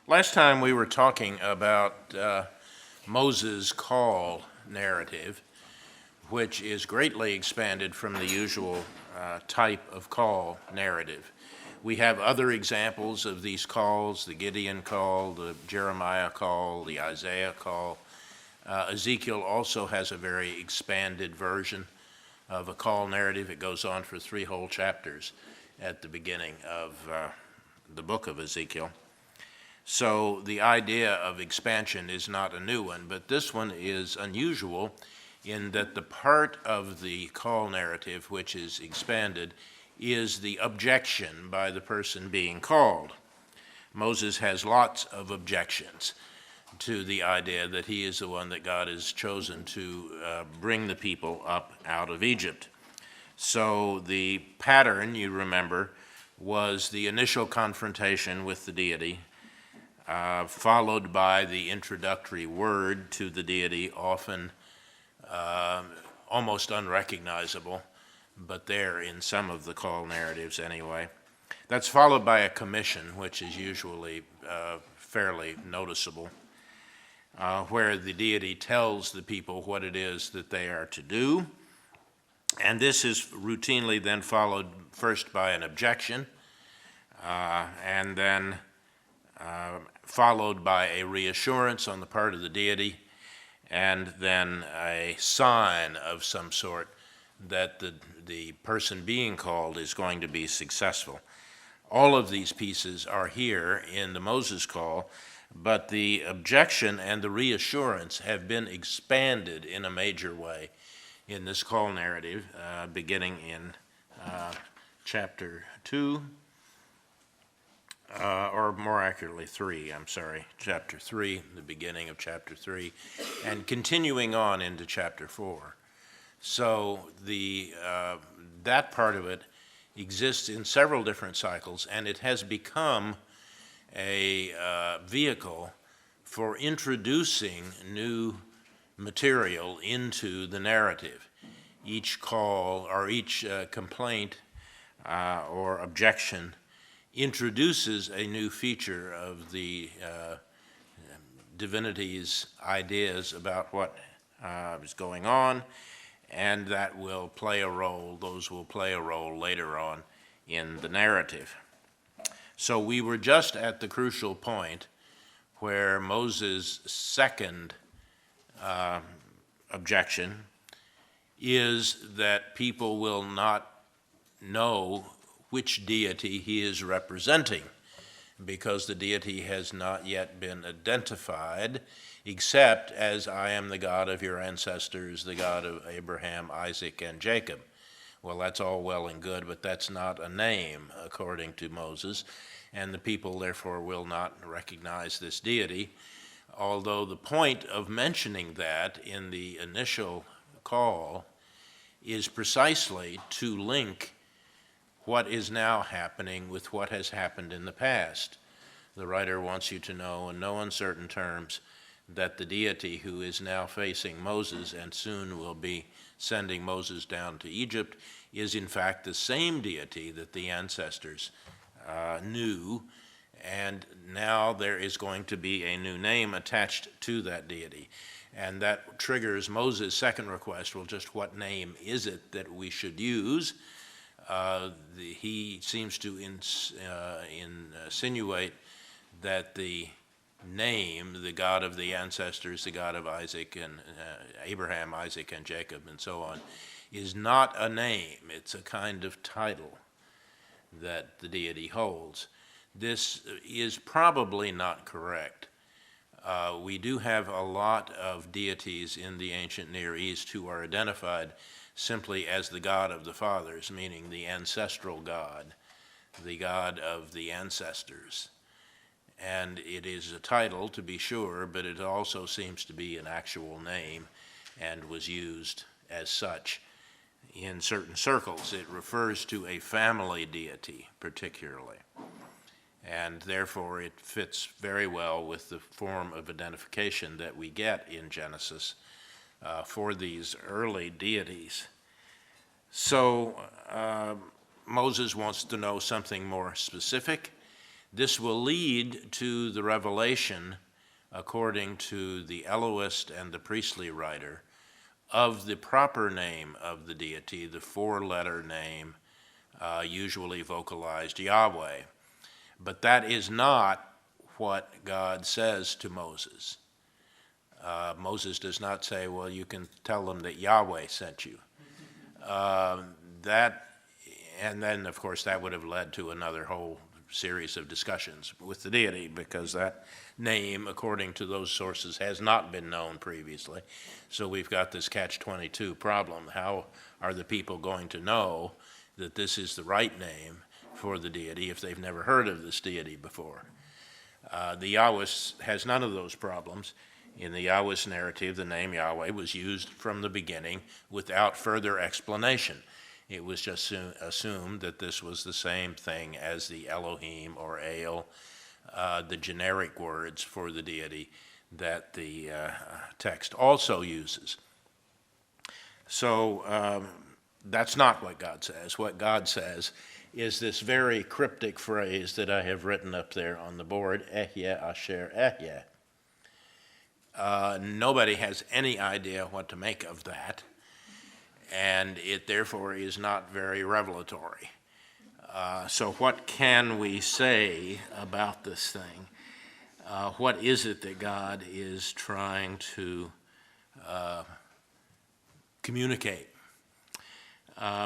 Last time we were talking about Moses' call narrative, which is greatly expanded from the usual type of call narrative. We have other examples of these calls: the Gideon call, the Jeremiah call, the Isaiah call. Ezekiel also has a very expanded version of a call narrative. It goes on for 3 whole chapters at the beginning of the book of Ezekiel. So the idea of expansion is not a new one, but this one is unusual in that the part of the call narrative which is expanded is the objection by the person being called. Moses has lots of objections to the idea that he is the one that God has chosen to bring the people up out of Egypt. So the pattern, you remember, was the initial confrontation with the deity, followed by the introductory word to the deity, often almost unrecognizable, but there in some of the call narratives anyway. That's followed by a commission, which is usually fairly noticeable, where the deity tells the people what it is that they are to do. And this is routinely then followed first by an objection, and then followed by a reassurance on the part of the deity, and then a sign of some sort that the person being called is going to be successful. All of these pieces are here in the Moses call, but the objection and the reassurance have been expanded in a major way in this call narrative, beginning in chapter 2, or more accurately chapter 3, the beginning of chapter 3, and continuing on into chapter 4. So that part of it exists in several different cycles, and it has become a vehicle for introducing new material into the narrative. Each call or each complaint or objection introduces a new feature of the divinity's ideas about what is going on, and that will play a role. Those will play a role later on in the narrative. So we were just at the crucial point where Moses' second objection is that people will not know which deity he is representing, because the deity has not yet been identified, except as I am the God of your ancestors, the God of Abraham, Isaac, and Jacob. Well, that's all well and good, but that's not a name according to Moses, and the people therefore will not recognize this deity, although the point of mentioning that in the initial call is precisely to link what is now happening with what has happened in the past. The writer wants you to know in no uncertain terms that the deity who is now facing Moses and soon will be sending Moses down to Egypt is in fact the same deity that the ancestors knew, and now there is going to be a new name attached to that deity. And that triggers Moses' second request. Well, just what name is it that we should use? He seems to insinuate that the name, the God of the ancestors, the God of Isaac and Abraham, Isaac, and Jacob, and so on, is not a name. It's a kind of title that the deity holds. This is probably not correct. We do have a lot of deities in the ancient Near East who are identified simply as the God of the fathers, meaning the ancestral God, the God of the ancestors. And it is a title, to be sure, but it also seems to be an actual name and was used as such in certain circles. It refers to a family deity particularly, and therefore it fits very well with the form of identification that we get in Genesis for these early deities. So Moses wants to know something more specific. This will lead to the revelation, according to the Elohist and the priestly writer, of the proper name of the deity, the four-letter name, usually vocalized Yahweh. But that is not what God says to Moses. Moses does not say, well, you can tell them that Yahweh sent you. And then, of course, that would have led to another whole series of discussions with the deity, because that name, according to those sources, has not been known previously. So we've got this catch-22 problem. How are the people going to know that this is the right name for the deity if they've never heard of this deity before? The Yahwist has none of those problems. In the Yahwist narrative, the name Yahweh was used from the beginning without further explanation. It was just assumed that this was the same thing as the Elohim or El, the generic words for the deity that the text also uses. So that's not what God says. What God says is this very cryptic phrase that I have written up there on the board, Ehyeh Asher Ehyeh. Nobody has any idea what to make of that, and it therefore is not very revelatory. So what can we say about this thing? What is it that God is trying to communicate?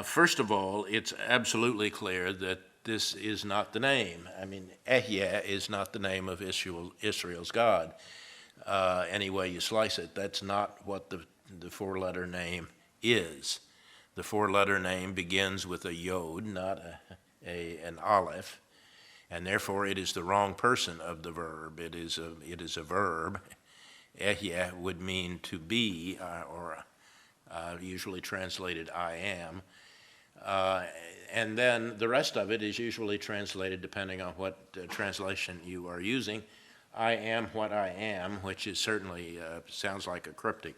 First of all, it's absolutely clear that this is not the name. I mean, Ehyeh is not the name of Israel's God. Any way you slice it, that's not what the four-letter name is. The four-letter name begins with a yod, not an aleph, and therefore it is the wrong person of the verb. It is a verb. Ehyeh would mean to be, or usually translated I am. And then the rest of it is usually translated, depending on what translation you are using, I am what I am, which is certainly sounds like a cryptic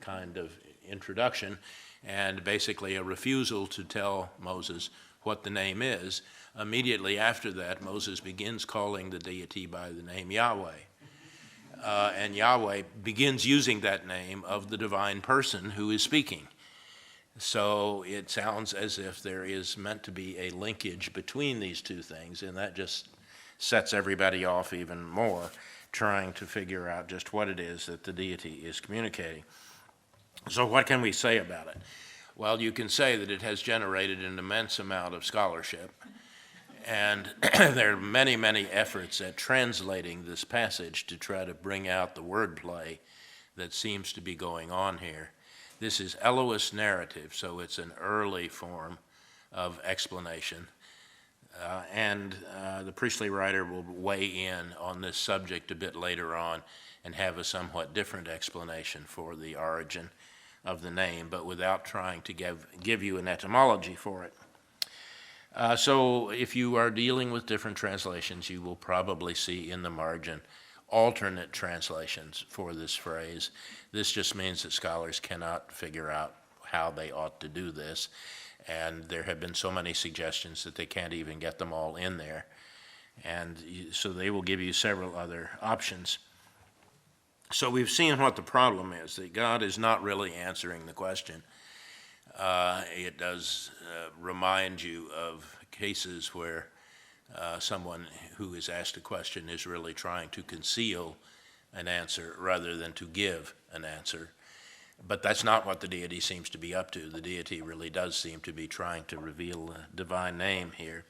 kind of introduction, and basically a refusal to tell Moses what the name is. Immediately after that, Moses begins calling the deity by the name Yahweh. And Yahweh begins using that name of the divine person who is speaking. So it sounds as if there is meant to be a linkage between these two things, and that just sets everybody off even more, trying to figure out just what it is that the deity is communicating. So what can we say about it? Well, you can say that it has generated an immense amount of scholarship, and there are many, many efforts at translating this passage to try to bring out the wordplay that seems to be going on here. This is Elohist narrative, so it's an early form of explanation. And the priestly writer will weigh in on this subject a bit later on and have a somewhat different explanation for the origin of the name, but without trying to give you an etymology for it. So if you are dealing with different translations, you will probably see in the margin alternate translations for this phrase. This just means that scholars cannot figure out how they ought to do this, and there have been so many suggestions that they can't even get them all in there. And so they will give you several other options. So we've seen what the problem is, that God is not really answering the question. It does remind you of cases where someone who is asked a question is really trying to conceal an answer rather than to give an answer. But that's not what the deity seems to be up to. The deity really does seem to be trying to reveal a divine name here.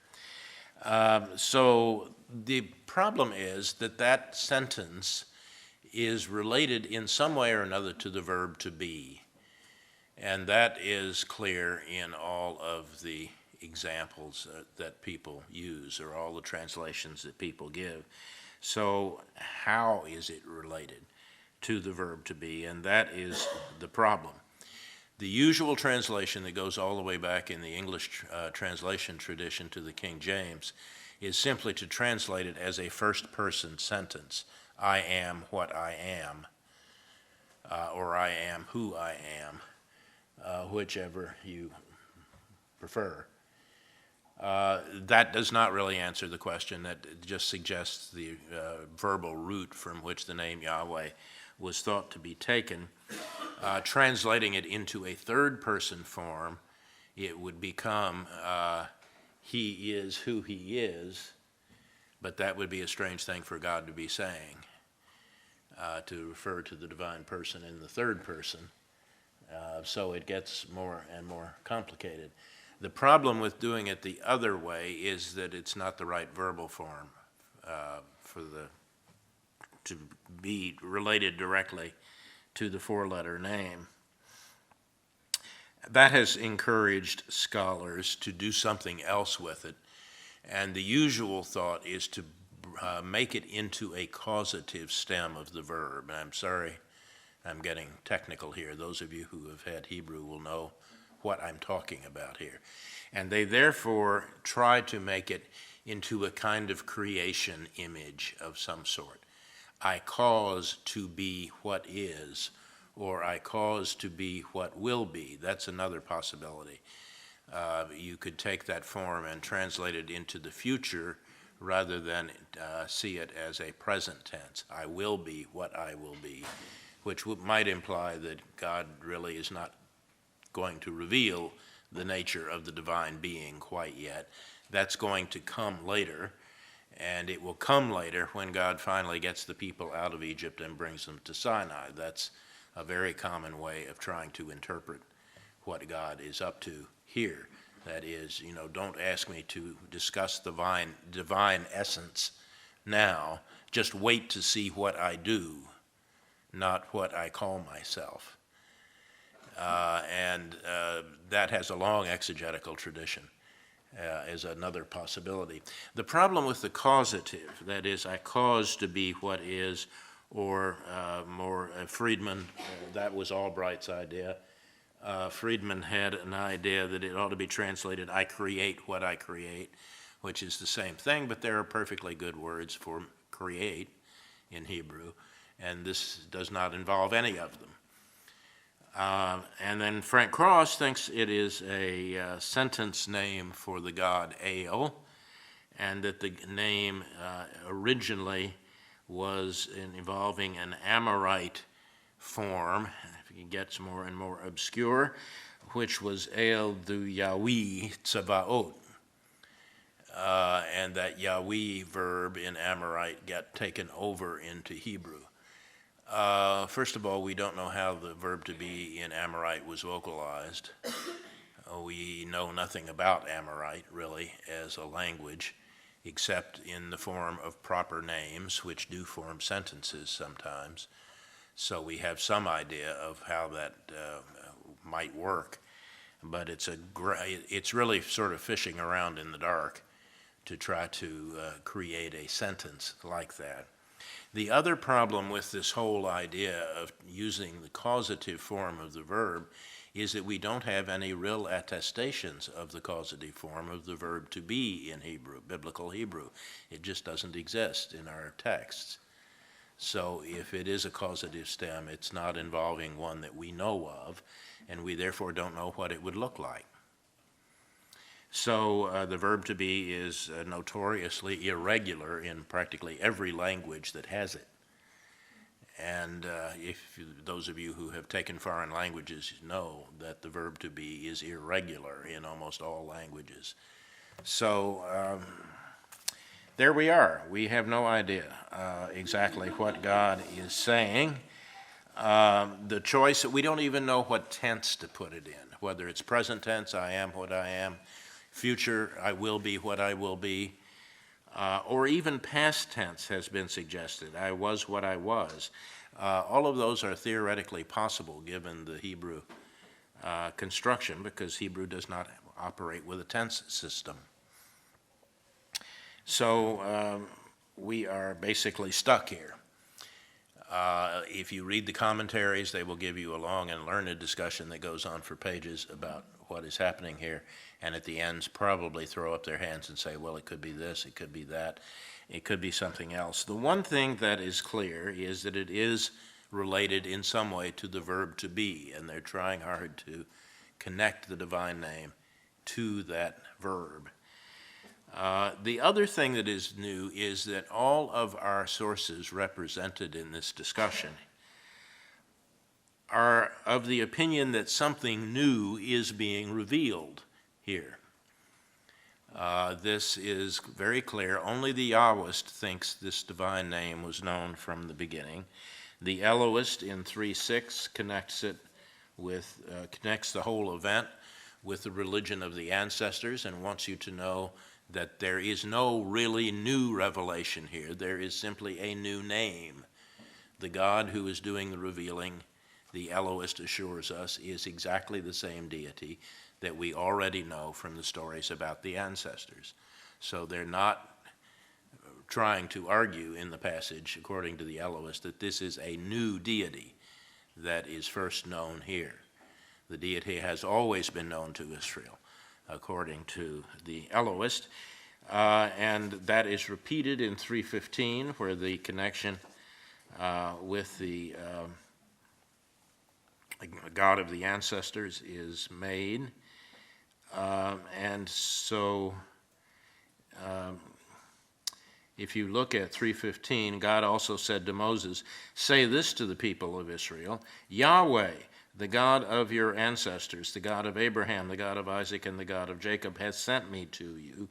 So the problem is that sentence is related in some way or another to the verb to be. And that is clear in all of the examples that people use, or all the translations that people give. So how is it related to the verb to be? And that is the problem. The usual translation that goes all the way back in the English translation tradition to the King James is simply to translate it as a first-person sentence. I am what I am, or I am who I am, whichever you prefer. That does not really answer the question. That just suggests the verbal root from which the name Yahweh was thought to be taken. Translating it into a third-person form, it would become he is who he is, but that would be a strange thing for God to be saying, to refer to the divine person in the third person. So it gets more and more complicated. The problem with doing it the other way is that it's not the right verbal form to be related directly to the four-letter name. That has encouraged scholars to do something else with it, and the usual thought is to make it into a causative stem of the verb. And I'm sorry, I'm getting technical here. Those of you who have had Hebrew will know what I'm talking about here. And they therefore try to make it into a kind of creation image of some sort. I cause to be what is, or I cause to be what will be. That's another possibility. You could take that form and translate it into the future rather than see it as a present tense. I will be what I will be, which might imply that God really is not going to reveal the nature of the divine being quite yet. That's going to come later, and it will come later when God finally gets the people out of Egypt and brings them to Sinai. That's a very common way of trying to interpret what God is up to here. That is, don't ask me to discuss the divine essence now. Just wait to see what I do, not what I call myself. And that has a long exegetical tradition as another possibility. The problem with the causative, that is, I cause to be what is, or more Friedman, that was Albright's idea. Friedman had an idea that it ought to be translated, I create what I create, which is the same thing, but there are perfectly good words for create in Hebrew, and this does not involve any of them. And then Frank Cross thinks it is a sentence name for the god El, and that the name originally was involving an Amorite form, it gets more and more obscure, which was El du Yahweh Tsevaot. And that Yahweh verb in Amorite got taken over into Hebrew. First of all, we don't know how the verb to be in Amorite was vocalized. We know nothing about Amorite, really, as a language, except in the form of proper names, which do form sentences sometimes. So we have some idea of how that might work, but it's really sort of fishing around in the dark to try to create a sentence like that. The other problem with this whole idea of using the causative form of the verb is that we don't have any real attestations of the causative form of the verb to be in Hebrew, biblical Hebrew. It just doesn't exist in our texts. So if it is a causative stem, it's not involving one that we know of, and we therefore don't know what it would look like. So the verb to be is notoriously irregular in practically every language that has it. And those of you who have taken foreign languages know that the verb to be is irregular in almost all languages. So there we are. We have no idea exactly what God is saying. The choice, we don't even know what tense to put it in, whether it's present tense, I am what I am, future, I will be what I will be, or even past tense has been suggested, I was what I was. All of those are theoretically possible given the Hebrew construction, because Hebrew does not operate with a tense system. So we are basically stuck here. If you read the commentaries, they will give you a long and learned discussion that goes on for pages about what is happening here, and at the ends probably throw up their hands and say, well, it could be this, it could be that, it could be something else. The one thing that is clear is that it is related in some way to the verb to be, and they're trying hard to connect the divine name to that verb. The other thing that is new is that all of our sources represented in this discussion are of the opinion that something new is being revealed here. This is very clear. Only the Yahwist thinks this divine name was known from the beginning. The Elohist in 3:6 connects the whole event with the religion of the ancestors and wants you to know that there is no really new revelation here. There is simply a new name. The God who is doing the revealing, the Elohist assures us, is exactly the same deity that we already know from the stories about the ancestors. So they're not trying to argue in the passage, according to the Elohist, that this is a new deity that is first known here. The deity has always been known to Israel, according to the Elohist, and that is repeated in 3:15, where the connection with the God of the ancestors is made. And so if you look at 3:15, God also said to Moses, "Say this to the people of Israel, Yahweh, the God of your ancestors, the God of Abraham, the God of Isaac, and the God of Jacob, has sent me to you.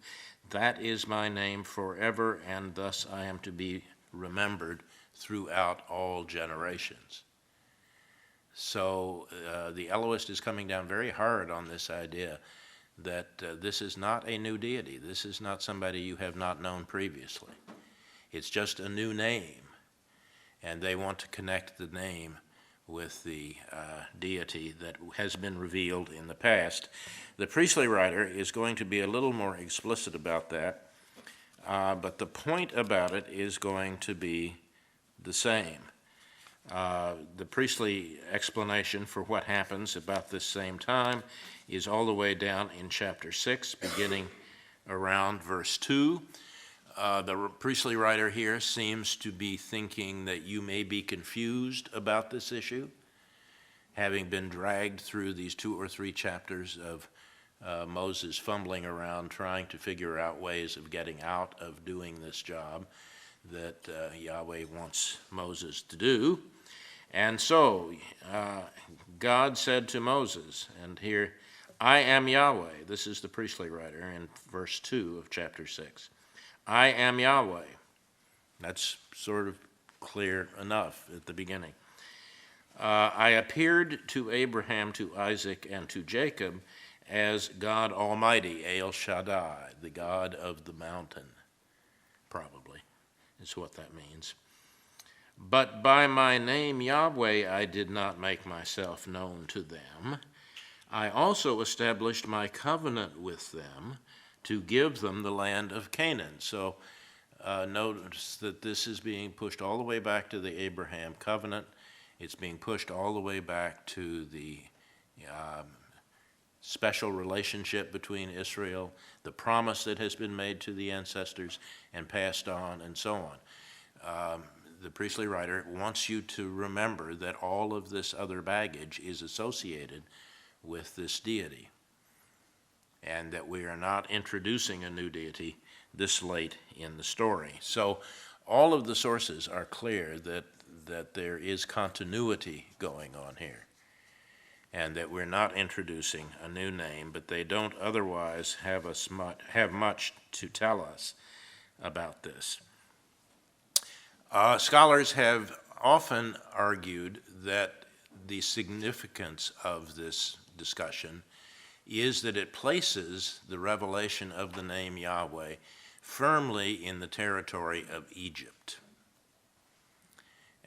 That is my name forever, and thus I am to be remembered throughout all generations." So the Elohist is coming down very hard on this idea that this is not a new deity. This is not somebody you have not known previously. It's just a new name, and they want to connect the name with the deity that has been revealed in the past. The priestly writer is going to be a little more explicit about that, but the point about it is going to be the same. The priestly explanation for what happens about this same time is all the way down in chapter 6, beginning around verse 2. The priestly writer here seems to be thinking that you may be confused about this issue, having been dragged through these 2 or 3 chapters of Moses fumbling around trying to figure out ways of getting out of doing this job that Yahweh wants Moses to do. And so God said to Moses, and here, "I am Yahweh." This is the priestly writer in verse 2 of chapter 6. "I am Yahweh." That's sort of clear enough at the beginning. "I appeared to Abraham, to Isaac, and to Jacob as God Almighty, El Shaddai, the God of the mountain," probably is what that means. "But by my name Yahweh I did not make myself known to them. I also established my covenant with them to give them the land of Canaan." So notice that this is being pushed all the way back to the Abraham covenant. It's being pushed all the way back to the special relationship between Israel, the promise that has been made to the ancestors and passed on, and so on. The priestly writer wants you to remember that all of this other baggage is associated with this deity, and that we are not introducing a new deity this late in the story. So all of the sources are clear that there is continuity going on here, and that we're not introducing a new name, but they don't otherwise have much to tell us about this. Scholars have often argued that the significance of this discussion is that it places the revelation of the name Yahweh firmly in the territory of Egypt,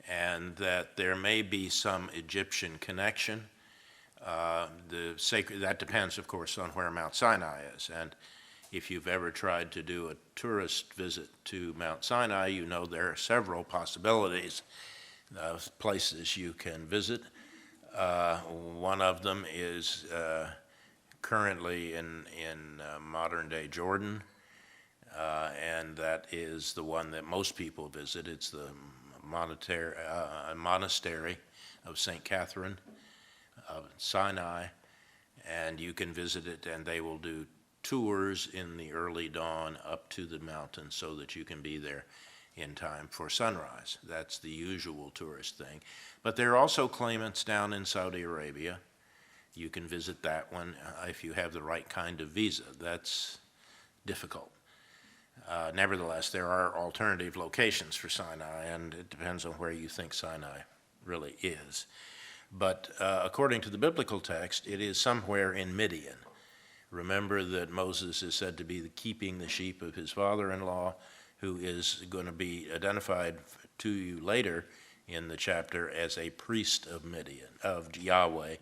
and that there may be some Egyptian connection. That depends, of course, on where Mount Sinai is. And if you've ever tried to do a tourist visit to Mount Sinai, you know there are several possibilities of places you can visit. One of them is currently in modern-day Jordan, and that is the one that most people visit. It's the monastery of St. Catherine of Sinai, and you can visit it, and they will do tours in the early dawn up to the mountain so that you can be there in time for sunrise. That's the usual tourist thing. But there are also claimants down in Saudi Arabia. You can visit that one if you have the right kind of visa. That's difficult. Nevertheless, there are alternative locations for Sinai, and it depends on where you think Sinai really is. But according to the biblical text, it is somewhere in Midian. Remember that Moses is said to be keeping the sheep of his father-in-law, who is going to be identified to you later in the chapter as a priest of Midian, of Yahweh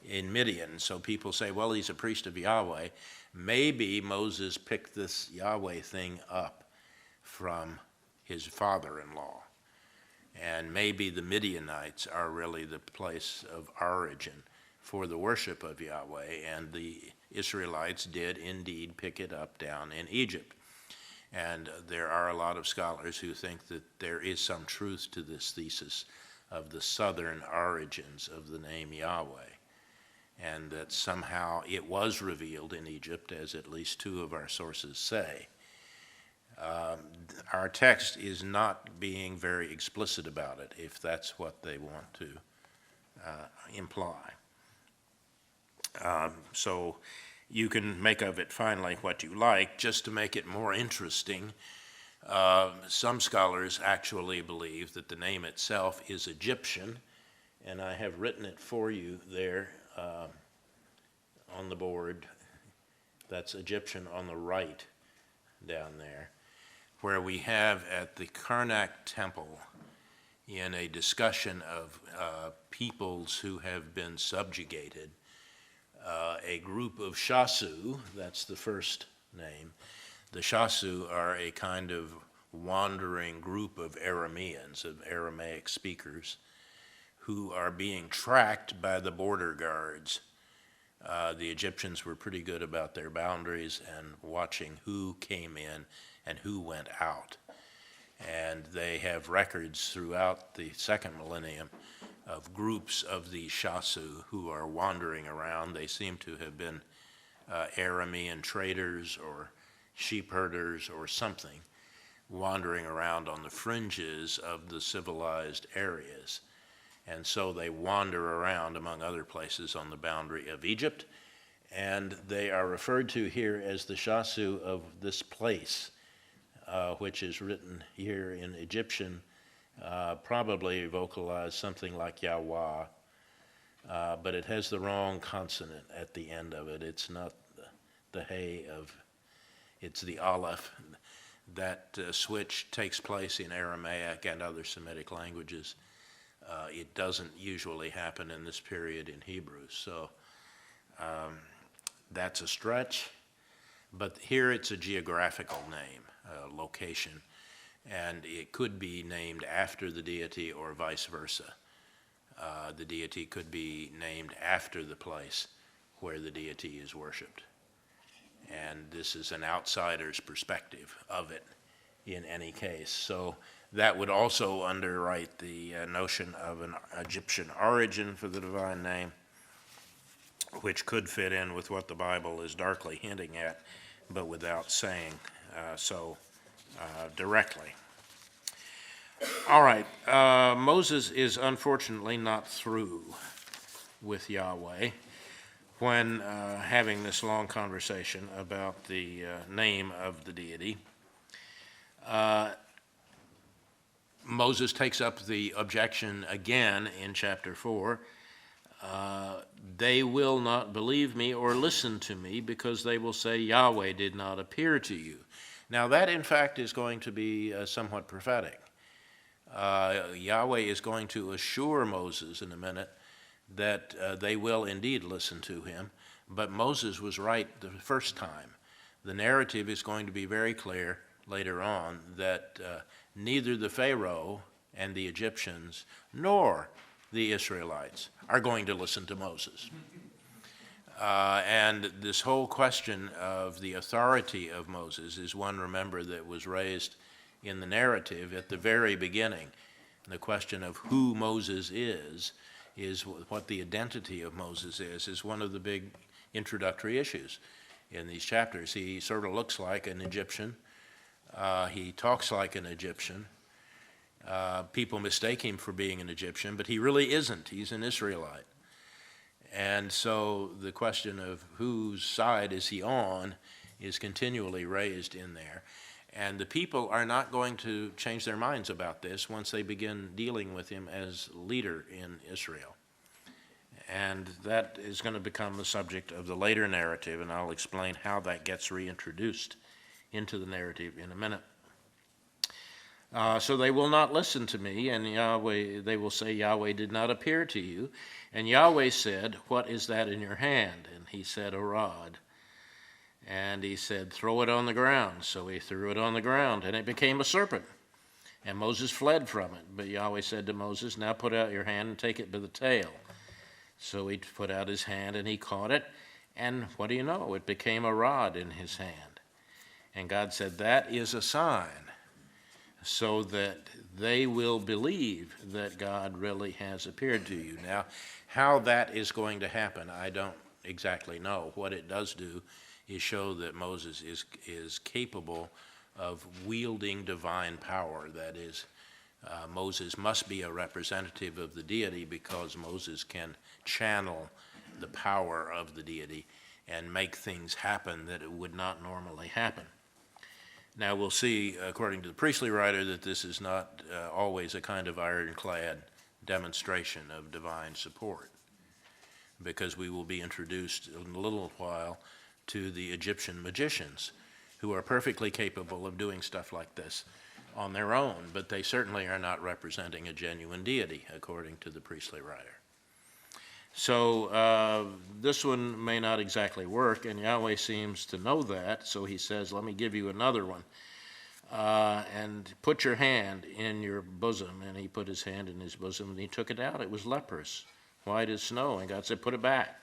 in Midian. So people say, well, he's a priest of Yahweh. Maybe Moses picked this Yahweh thing up from his father-in-law. And maybe the Midianites are really the place of origin for the worship of Yahweh, and the Israelites did indeed pick it up down in Egypt. And there are a lot of scholars who think that there is some truth to this thesis of the southern origins of the name Yahweh, and that somehow it was revealed in Egypt, as at least two of our sources say. Our text is not being very explicit about it, if that's what they want to imply. So you can make of it finally what you like. Just to make it more interesting, some scholars actually believe that the name itself is Egyptian, and I have written it for you there on the board. That's Egyptian on the right down there, where we have at the Karnak Temple, in a discussion of peoples who have been subjugated, a group of Shasu, that's the first name. The Shasu are a kind of wandering group of Arameans, of Aramaic speakers, who are being tracked by the border guards. The Egyptians were pretty good about their boundaries and watching who came in and who went out. And they have records throughout the second millennium of groups of these Shasu who are wandering around. They seem to have been Aramean traders or sheep herders or something, wandering around on the fringes of the civilized areas. And so they wander around, among other places, on the boundary of Egypt, and they are referred to here as the Shasu of this place, which is written here in Egyptian, probably vocalized something like Yahweh, but it has the wrong consonant at the end of it. It's not the hey of, it's the aleph. That switch takes place in Aramaic and other Semitic languages. It doesn't usually happen in this period in Hebrew, so that's a stretch. But here it's a geographical name, a location, and it could be named after the deity or vice versa. The deity could be named after the place where the deity is worshipped. And this is an outsider's perspective of it in any case. So that would also underwrite the notion of an Egyptian origin for the divine name, which could fit in with what the Bible is darkly hinting at, but without saying so directly. All right, Moses is unfortunately not through with Yahweh when having this long conversation about the name of the deity. Moses takes up the objection again in chapter 4. They will not believe me or listen to me because they will say Yahweh did not appear to you. Now that in fact is going to be somewhat prophetic. Yahweh is going to assure Moses in a minute that they will indeed listen to him, but Moses was right the first time. The narrative is going to be very clear later on that neither the Pharaoh and the Egyptians nor the Israelites are going to listen to Moses. And this whole question of the authority of Moses is one, remember, that was raised in the narrative at the very beginning. The question of who Moses is what the identity of Moses is one of the big introductory issues. in these chapters. He sort of looks like an Egyptian. He talks like an Egyptian. People mistake him for being an Egyptian, but he really isn't. He's an Israelite. And so the question of whose side is he on is continually raised in there. And the people are not going to change their minds about this once they begin dealing with him as leader in Israel. And that is going to become the subject of the later narrative, and I'll explain how that gets reintroduced into the narrative in a minute. So they will not listen to me, and they will say, Yahweh did not appear to you. And Yahweh said, what is that in your hand? And he said, a rod. And he said, throw it on the ground. So he threw it on the ground, and it became a serpent. And Moses fled from it. But Yahweh said to Moses, now put out your hand and take it by the tail. So he put out his hand, and he caught it. And what do you know? It became a rod in his hand. And God said, that is a sign, so that they will believe that God really has appeared to you. Now, how that is going to happen, I don't exactly know. What it does do is show that Moses is capable of wielding divine power. That is, Moses must be a representative of the deity because Moses can channel the power of the deity and make things happen that it would not normally happen. Now we'll see, according to the priestly writer, that this is not always a kind of ironclad demonstration of divine support, because we will be introduced in a little while to the Egyptian magicians, who are perfectly capable of doing stuff like this on their own, but they certainly are not representing a genuine deity, according to the priestly writer. So this one may not exactly work, and Yahweh seems to know that, so he says, let me give you another one. And put your hand in your bosom. And he put his hand in his bosom, and he took it out. It was leprous, white as snow. And God said, put it back.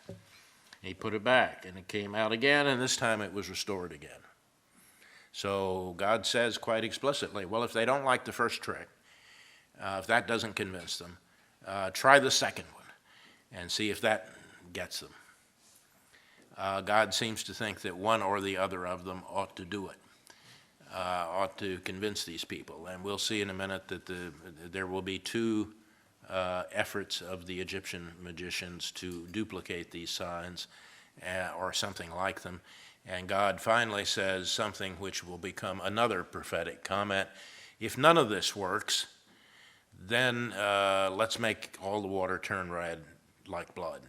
He put it back, and it came out again, and this time it was restored again. So God says quite explicitly, well, if they don't like the first trick, if that doesn't convince them, try the second one and see if that gets them. God seems to think that one or the other of them ought to do it, ought to convince these people. And we'll see in a minute that there will be two efforts of the Egyptian magicians to duplicate these signs or something like them. And God finally says something which will become another prophetic comment. If none of this works, then let's make all the water turn red like blood.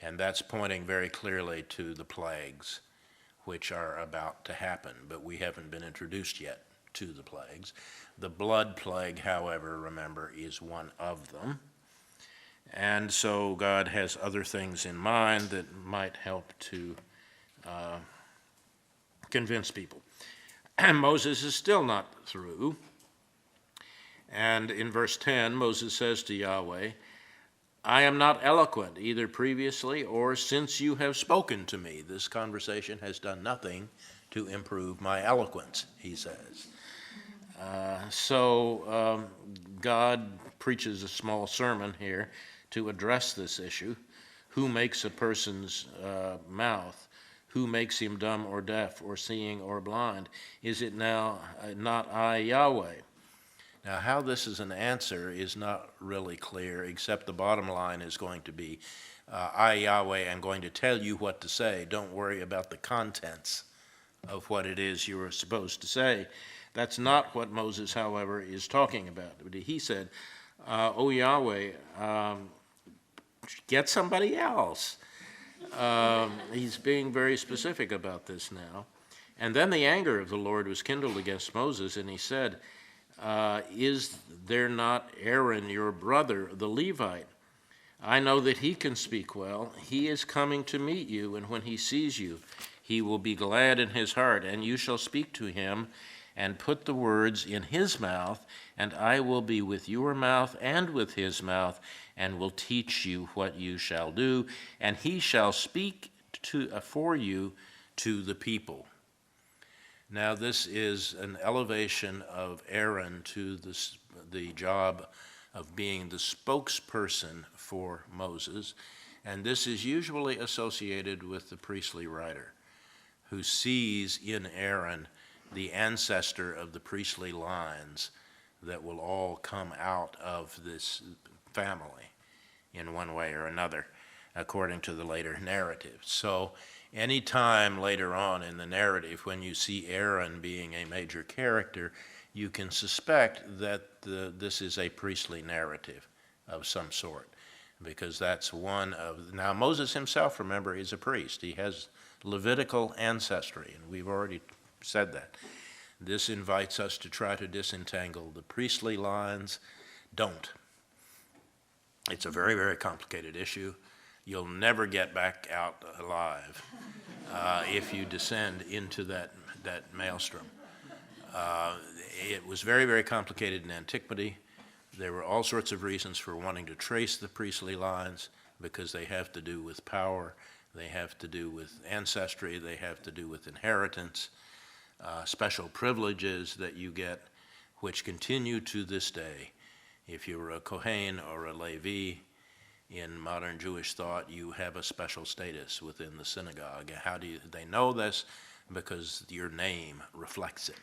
And that's pointing very clearly to the plagues which are about to happen, but we haven't been introduced yet to the plagues. The blood plague, however, remember, is one of them. And so God has other things in mind that might help to convince people. And Moses is still not through. And in verse 10, Moses says to Yahweh, I am not eloquent, either previously or since you have spoken to me. This conversation has done nothing to improve my eloquence, he says. So God preaches a small sermon here to address this issue. Who makes a person's mouth? Who makes him dumb or deaf or seeing or blind? Is it now not I, Yahweh? Now, how this is an answer is not really clear, except the bottom line is going to be, I, Yahweh, am going to tell you what to say. Don't worry about the contents of what it is you are supposed to say. That's not what Moses, however, is talking about. He said, oh, Yahweh, get somebody else. He's being very specific about this now. And then the anger of the Lord was kindled against Moses, and he said, is there not Aaron, your brother, the Levite? I know that he can speak well. He is coming to meet you, and when he sees you, he will be glad in his heart, and you shall speak to him and put the words in his mouth, and I will be with your mouth and with his mouth, and will teach you what you shall do, and he shall speak for you to the people. Now, this is an elevation of Aaron to the job of being the spokesperson for Moses, And this is usually associated with the priestly writer, who sees in Aaron the ancestor of the priestly lines that will all come out of this family in one way or another, according to the later narrative. So any time later on in the narrative when you see Aaron being a major character, you can suspect that this is a priestly narrative of some sort, because that's one of, now Moses himself, remember, is a priest. He has Levitical ancestry, and we've already said that. This invites us to try to disentangle the priestly lines. Don't. It's a very, very complicated issue. You'll never get back out alive if you descend into that maelstrom. It was very, very complicated in antiquity. There were all sorts of reasons for wanting to trace the priestly lines, because they have to do with power, they have to do with ancestry, they have to do with inheritance, special privileges that you get, which continue to this day. If you were a Kohen or a Levi in modern Jewish thought, you have a special status within the synagogue. How do they know this? Because your name reflects it.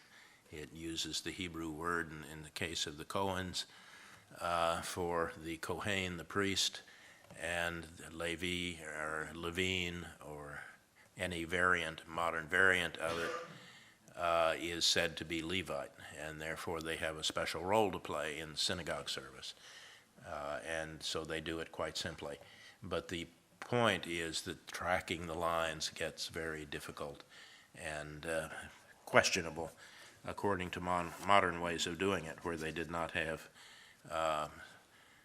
It uses the Hebrew word in the case of the Cohens for the Kohen, the priest, and Levi or Levine or any variant, modern variant of it, is said to be Levite, and therefore they have a special role to play in synagogue service. And so they do it quite simply. But the point is that tracking the lines gets very difficult and questionable according to modern ways of doing it, where they did not have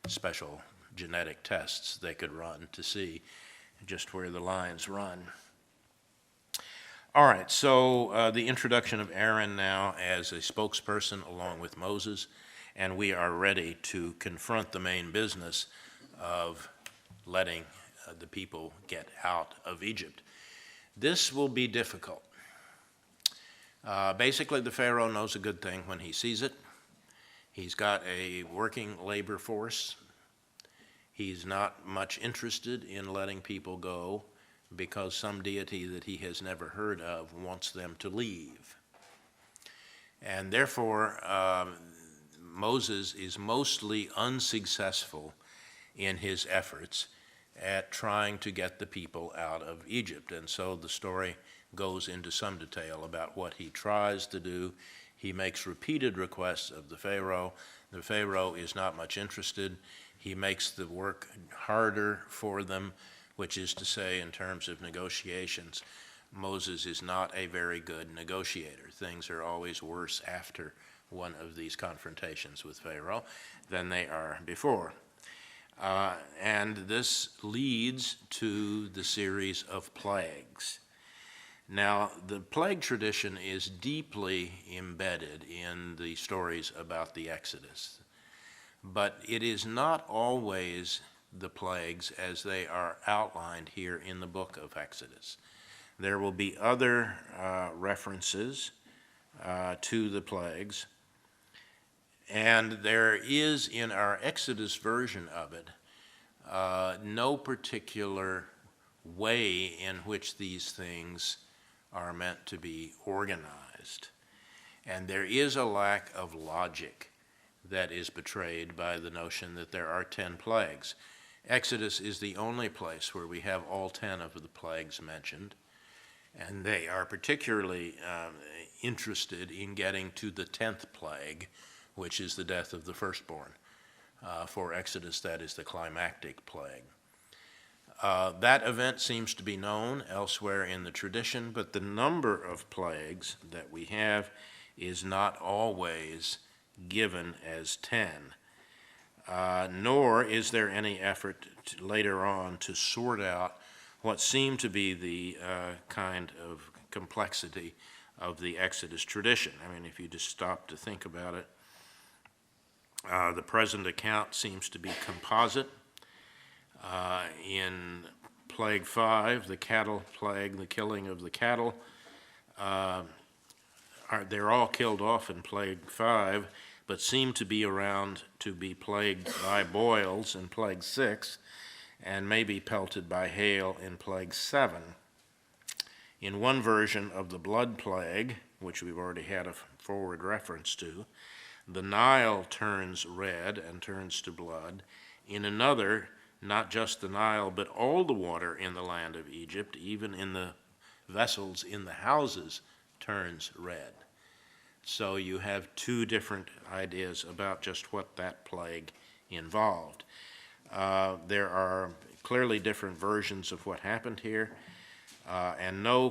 special genetic tests they could run to see just where the lines run. All right, so the introduction of Aaron now as a spokesperson along with Moses, and we are ready to confront the main business of letting the people get out of Egypt. This will be difficult. Basically, the Pharaoh knows a good thing when he sees it. He's got a working labor force. He's not much interested in letting people go because some deity that he has never heard of wants them to leave. And therefore, Moses is mostly unsuccessful in his efforts at trying to get the people out of Egypt. And so the story goes into some detail about what he tries to do. He makes repeated requests of the Pharaoh. The Pharaoh is not much interested. He makes the work harder for them, which is to say, in terms of negotiations, Moses is not a very good negotiator. Things are always worse after one of these confrontations with Pharaoh than they are before. And this leads to the series of plagues. Now, the plague tradition is deeply embedded in the stories about the Exodus, but it is not always the plagues as they are outlined here in the book of Exodus. There will be other references to the plagues, and there is in our Exodus version of it no particular way in which these things are meant to be organized. And there is a lack of logic that is betrayed by the notion that there are 10 plagues. Exodus is the only place where we have all 10 of the plagues mentioned, and they are particularly interested in getting to the 10th plague, which is the death of the firstborn. For Exodus, that is the climactic plague. That event seems to be known elsewhere in the tradition, but the number of plagues that we have is not always given as 10. Nor is there any effort later on to sort out what seemed to be the kind of complexity of the Exodus tradition. I mean, if you just stop to think about it, the present account seems to be composite. In Plague 5, the cattle plague, the killing of the cattle, they're all killed off in Plague 5, but seem to be around to be plagued by boils in Plague 6, and may be pelted by hail in plague 7. In one version of the blood plague, which we've already had a forward reference to, the Nile turns red and turns to blood. In another, not just the Nile, but all the water in the land of Egypt, even in the vessels in the houses, turns red. So you have two different ideas about just what that plague involved. There are clearly different versions of what happened here, and no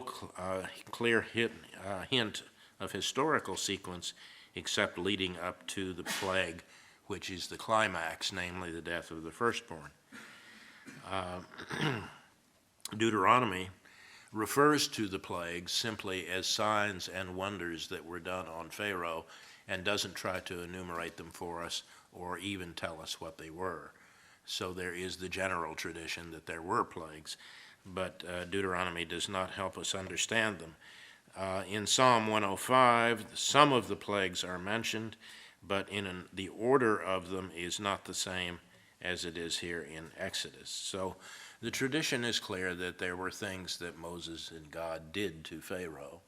clear hint of historical sequence except leading up to the plague, which is the climax, namely the death of the firstborn. Deuteronomy refers to the plagues simply as signs and wonders that were done on Pharaoh, and doesn't try to enumerate them for us or even tell us what they were. So there is the general tradition that there were plagues, but Deuteronomy does not help us understand them. In Psalm 105, some of the plagues are mentioned, but the order of them is not the same as it is here in Exodus. So the tradition is clear that there were things that Moses and God did to Pharaoh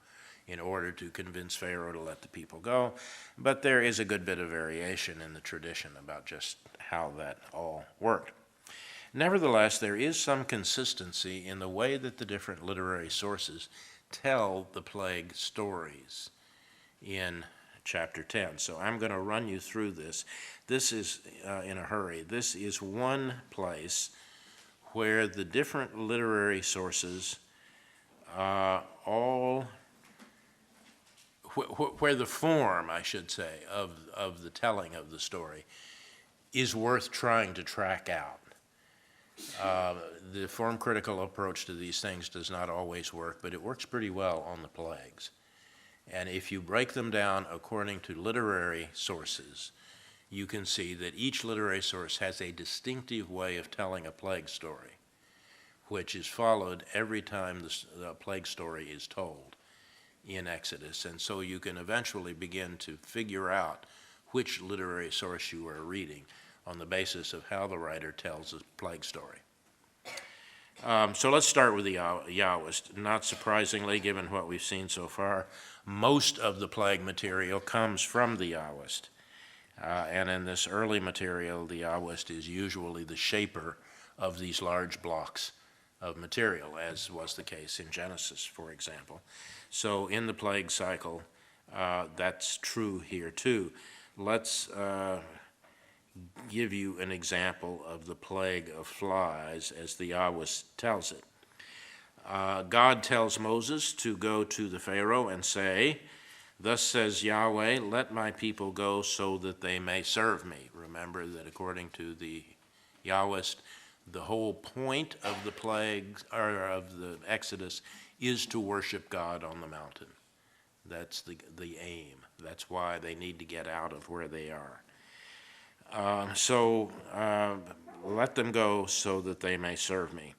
in order to convince Pharaoh to let the people go, but there is a good bit of variation in the tradition about just how that all worked. Nevertheless, there is some consistency in the way that the different literary sources tell the plague stories in chapter 10. So I'm going to run you through this. This is, in a hurry, this is one place where the different literary sources where the form, I should say, of the telling of the story is worth trying to track out. The form-critical approach to these things does not always work, but it works pretty well on the plagues. And if you break them down according to literary sources, you can see that each literary source has a distinctive way of telling a plague story, which is followed every time the plague story is told in Exodus. And so you can eventually begin to figure out which literary source you are reading on the basis of how the writer tells a plague story. So let's start with the Yahwist. Not surprisingly, given what we've seen so far, most of the plague material comes from the Yahwist. And in this early material, the Yahwist is usually the shaper of these large blocks of material, as was the case in Genesis, for example. So in the plague cycle, that's true here too. Let's give you an example of the plague of flies as the Yahwist tells it. God tells Moses to go to the Pharaoh and say, "Thus says Yahweh, let my people go so that they may serve me." Remember that according to the Yahwist, the whole point of the plagues, or of the Exodus, is to worship God on the mountain. That's the aim. That's why they need to get out of where they are. So let them go so that they may serve me.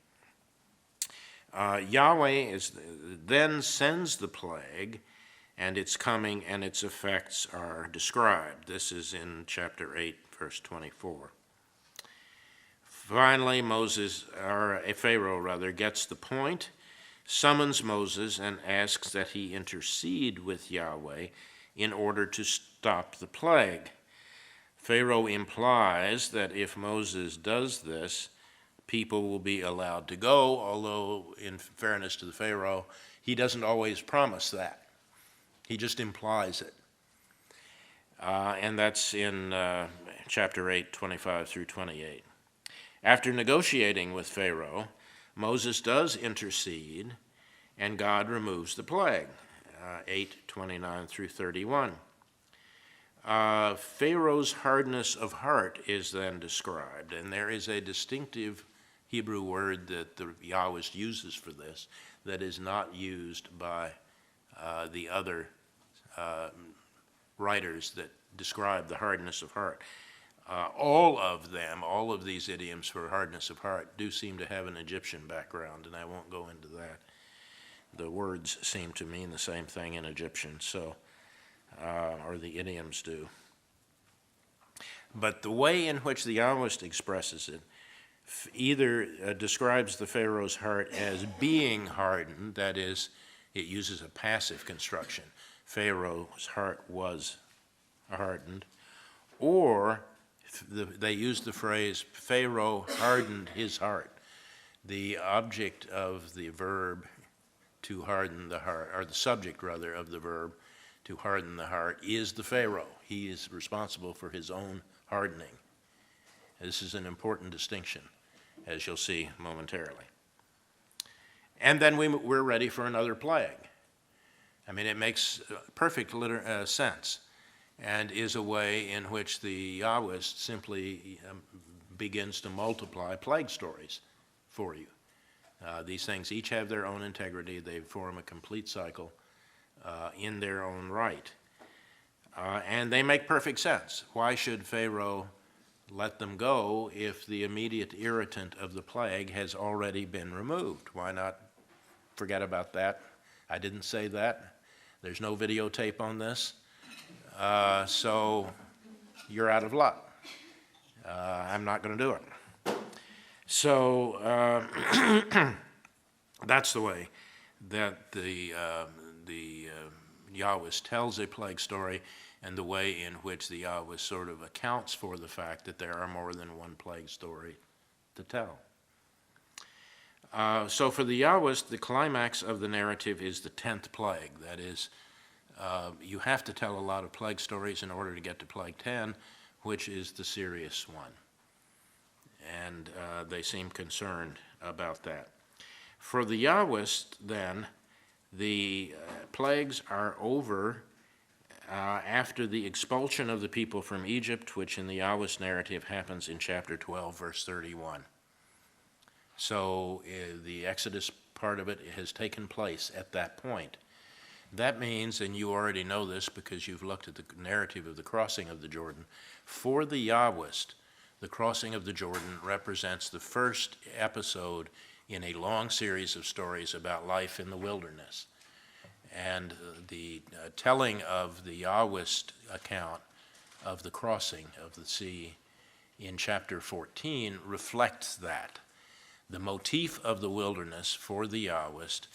Yahweh then sends the plague, and its coming and its effects are described. This is in chapter 8, verse 24. Finally, Pharaoh gets the point, summons Moses, and asks that he intercede with Yahweh in order to stop the plague. Pharaoh implies that if Moses does this, people will be allowed to go, although in fairness to the Pharaoh, he doesn't always promise that. He just implies it. And that's in chapter 8, 25 through 28. After negotiating with Pharaoh, Moses does intercede, and God removes the plague, 8, 29 through 31. Pharaoh's hardness of heart is then described, and there is a distinctive Hebrew word that the Yahwist uses for this that is not used by the other writers that describe the hardness of heart. All of these idioms for hardness of heart do seem to have an Egyptian background, and I won't go into that. The words seem to mean the same thing in Egyptian, or the idioms do. But the way in which the Yahwist expresses it either describes the Pharaoh's heart as being hardened, that is, it uses a passive construction. Pharaoh's heart was hardened, or they use the phrase Pharaoh hardened his heart. The object of the verb to harden the heart, or the subject rather of the verb to harden the heart, is the Pharaoh. He is responsible for his own hardening. This is an important distinction, as you'll see momentarily. And then we're ready for another plague. I mean, it makes perfect sense, and is a way in which the Yahwist simply begins to multiply plague stories for you. These things each have their own integrity. They form a complete cycle in their own right. And they make perfect sense. Why should Pharaoh let them go if the immediate irritant of the plague has already been removed? Why not forget about that? I didn't say that. There's no videotape on this. So you're out of luck. I'm not going to do it. So that's the way that the Yahwist tells a plague story, and the way in which the Yahwist sort of accounts for the fact that there are more than one plague story to tell. So for the Yahwist, the climax of the narrative is the 10th plague. That is, you have to tell a lot of plague stories in order to get to plague 10, which is the serious one. And they seem concerned about that. For the Yahwist, then, the plagues are over after the expulsion of the people from Egypt, which in the Yahwist narrative happens in chapter 12, verse 31. So the Exodus part of it has taken place at that point. That means, and you already know this because you've looked at the narrative of the crossing of the Jordan, for the Yahwist, the crossing of the Jordan represents the first episode in a long series of stories about life in the wilderness. And the telling of the Yahwist account of the crossing of the sea in chapter 14 reflects that. The motif of the wilderness for the Yahwist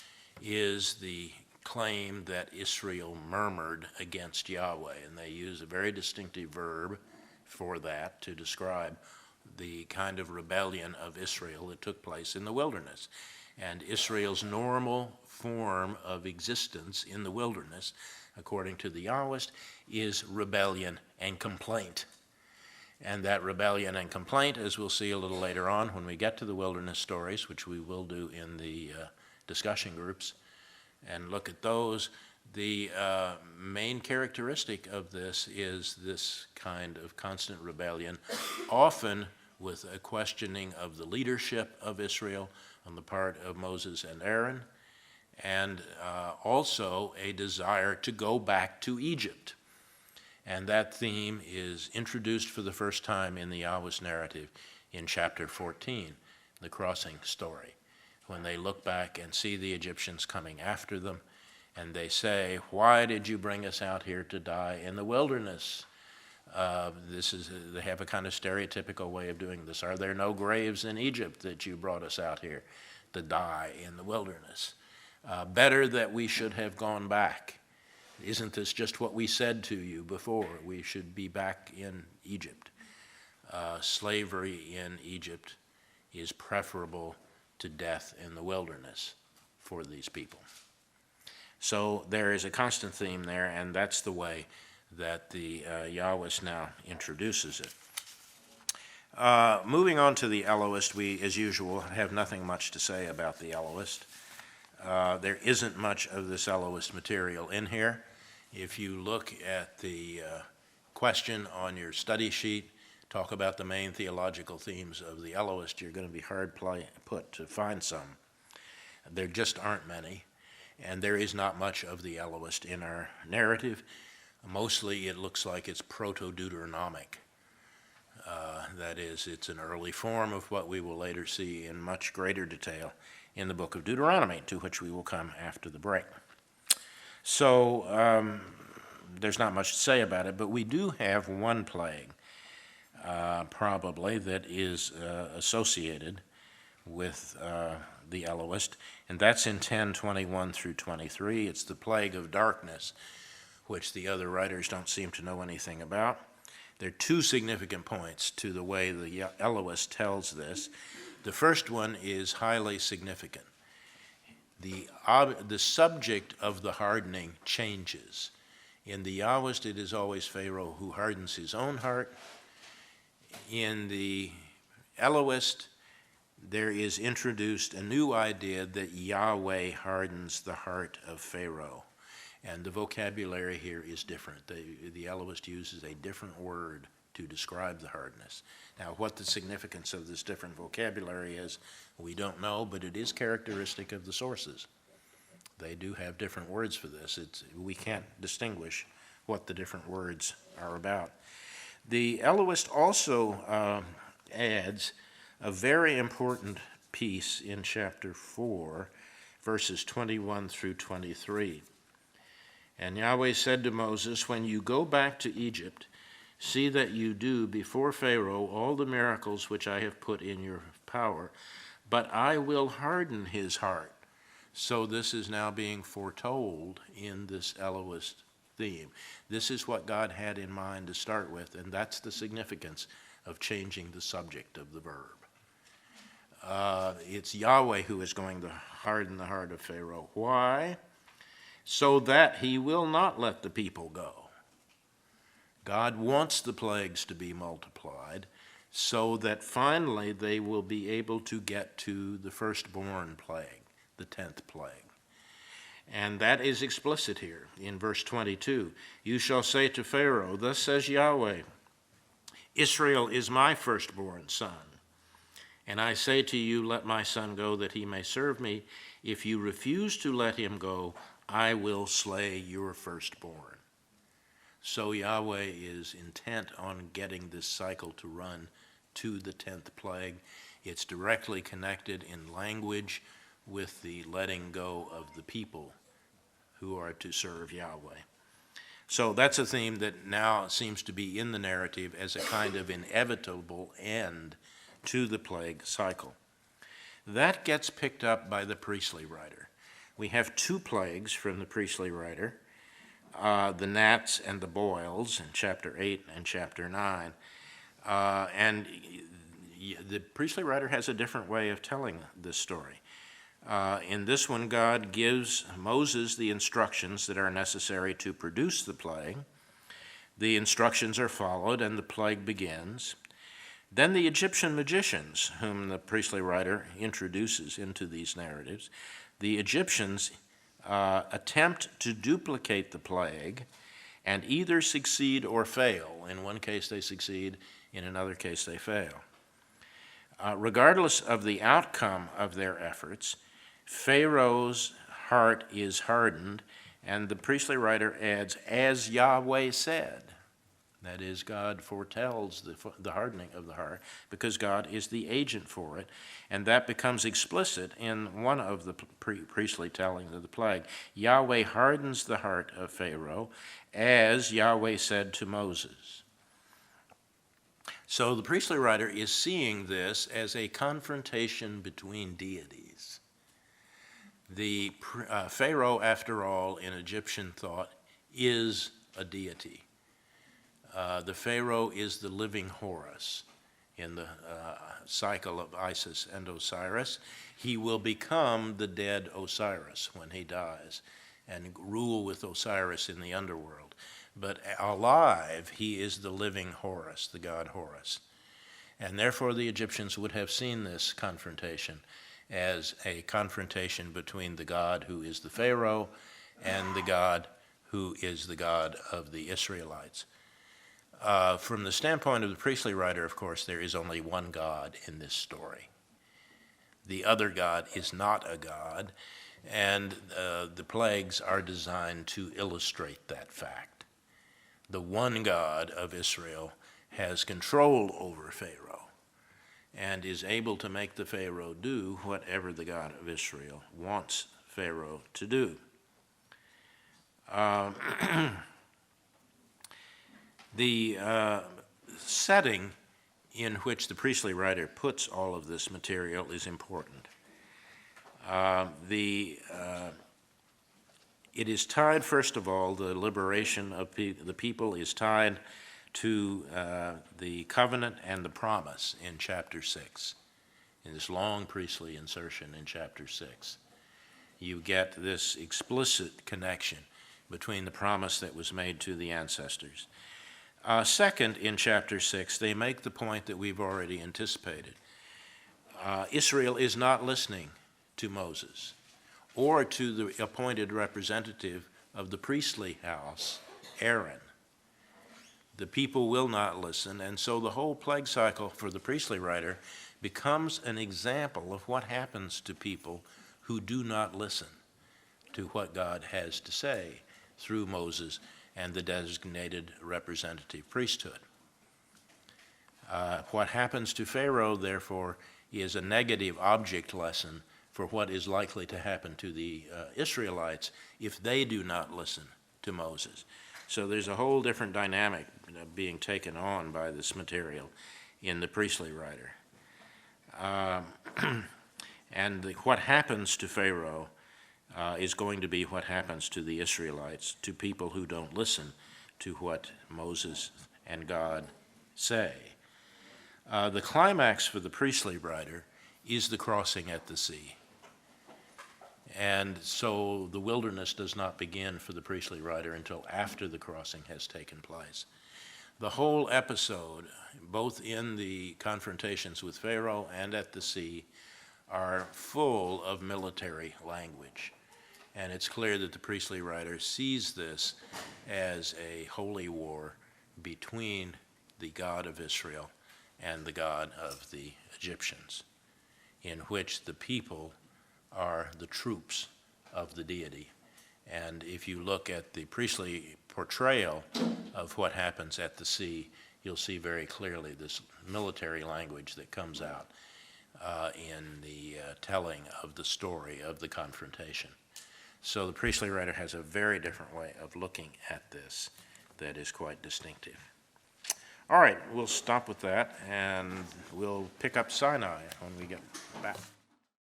is the claim that Israel murmured against Yahweh, and they use a very distinctive verb for that to describe the kind of rebellion of Israel that took place in the wilderness. And Israel's normal form of existence in the wilderness, according to the Yahwist, is rebellion and complaint. And that rebellion and complaint, as we'll see a little later on when we get to the wilderness stories, which we will do in the discussion groups, and look at those, the main characteristic of this is this kind of constant rebellion, often with a questioning of the leadership of Israel on the part of Moses and Aaron, and also a desire to go back to Egypt. And that theme is introduced for the first time in the Yahwist narrative in chapter 14, the crossing story, when they look back and see the Egyptians coming after them, and they say, "Why did you bring us out here to die in the wilderness?" They have a kind of stereotypical way of doing this. "Are there no graves in Egypt that you brought us out here to die in the wilderness? Better that we should have gone back. Isn't this just what we said to you before? We should be back in Egypt." Slavery in Egypt is preferable to death in the wilderness for these people. So there is a constant theme there, and that's the way that the Yahwist now introduces it. Moving on to the Elohist, we, as usual, have nothing much to say about the Elohist. There isn't much of this Elohist material in here. If you look at the question on your study sheet, talk about the main theological themes of the Elohist, you're going to be hard put to find some. There just aren't many, and there is not much of the Elohist in our narrative. Mostly it looks like it's proto-Deuteronomic. That is, it's an early form of what we will later see in much greater detail in the book of Deuteronomy, to which we will come after the break. So there's not much to say about it, but we do have one plague probably, that is associated with the Elohist, and that's in 10:21 through 23. It's the plague of darkness, which the other writers don't seem to know anything about. There are two significant points to the way the Elohist tells this. The first one is highly significant. The subject of the hardening changes. In the Yahwist, it is always Pharaoh who hardens his own heart. In the Elohist, there is introduced a new idea that Yahweh hardens the heart of Pharaoh. And the vocabulary here is different. The Elohist uses a different word to describe the hardness. Now, what the significance of this different vocabulary is, we don't know, but it is characteristic of the sources. They do have different words for this. We can't distinguish what the different words are about. The Elohist also adds a very important piece in chapter 4, verses 21 through 23. And Yahweh said to Moses, when you go back to Egypt, see that you do before Pharaoh all the miracles which I have put in your power, but I will harden his heart. So this is now being foretold in this Elohist theme. This is what God had in mind to start with, and that's the significance of changing the subject of the verb. It's Yahweh who is going to harden the heart of Pharaoh. Why? So that he will not let the people go. God wants the plagues to be multiplied so that finally they will be able to get to the firstborn plague, the 10th plague. And that is explicit here in verse 22. You shall say to Pharaoh, thus says Yahweh, Israel is my firstborn son. And I say to you, let my son go that he may serve me. If you refuse to let him go, I will slay your firstborn. So Yahweh is intent on getting this cycle to run to the 10th plague. It's directly connected in language with the letting go of the people who are to serve Yahweh. So that's a theme that now seems to be in the narrative as a kind of inevitable end to the plague cycle. That gets picked up by the priestly writer. We have two plagues from the priestly writer, the gnats and the boils in chapter 8 and chapter 9. And the priestly writer has a different way of telling this story. In this one, God gives Moses the instructions that are necessary to produce the plague. The instructions are followed and the plague begins. Then the Egyptian magicians, whom the priestly writer introduces into these narratives, the Egyptians attempt to duplicate the plague and either succeed or fail. In one case they succeed, in another case they fail. Regardless of the outcome of their efforts, Pharaoh's heart is hardened, and the priestly writer adds, as Yahweh said. That is, God foretells the hardening of the heart because God is the agent for it. And that becomes explicit in one of the priestly tellings of the plague. Yahweh hardens the heart of Pharaoh as Yahweh said to Moses. So the priestly writer is seeing this as a confrontation between deities. The Pharaoh, after all, in Egyptian thought, is a deity. The Pharaoh is the living Horus in the cycle of Isis and Osiris. He will become the dead Osiris when he dies and rule with Osiris in the underworld. But alive, he is the living Horus, the god Horus. And therefore the Egyptians would have seen this confrontation as a confrontation between the God who is the Pharaoh and the God who is the God of the Israelites. From the standpoint of the priestly writer, of course, there is only one God in this story. The other God is not a God, and the plagues are designed to illustrate that fact. The one God of Israel has control over Pharaoh and is able to make the Pharaoh do whatever the God of Israel wants Pharaoh to do. The setting in which the priestly writer puts all of this material is important. It is tied, first of all, the liberation of the people is tied to the covenant and the promise in chapter 6. In this long priestly insertion in chapter 6, you get this explicit connection between the promise that was made to the ancestors. Second, in chapter 6, they make the point that we've already anticipated. Israel is not listening to Moses or to the appointed representative of the priestly house, Aaron. The people will not listen, and so the whole plague cycle for the priestly writer becomes an example of what happens to people who do not listen to what God has to say through Moses and the designated representative priesthood. What happens to Pharaoh, therefore, is a negative object lesson for what is likely to happen to the Israelites if they do not listen to Moses. So there's a whole different dynamic being taken on by this material in the priestly writer. And what happens to Pharaoh is going to be what happens to the Israelites, to people who don't listen to what Moses and God say. The climax for the priestly writer is the crossing at the sea. And so the wilderness does not begin for the priestly writer until after the crossing has taken place. The whole episode, both in the confrontations with Pharaoh and at the sea, are full of military language. And it's clear that the priestly writer sees this as a holy war between the God of Israel and the God of the Egyptians, in which the people are the troops of the deity. And if you look at the priestly portrayal of what happens at the sea, you'll see very clearly this military language that comes out in the telling of the story of the confrontation. So the priestly writer has a very different way of looking at this that is quite distinctive. All right, we'll stop with that, and we'll pick up Sinai when we get back.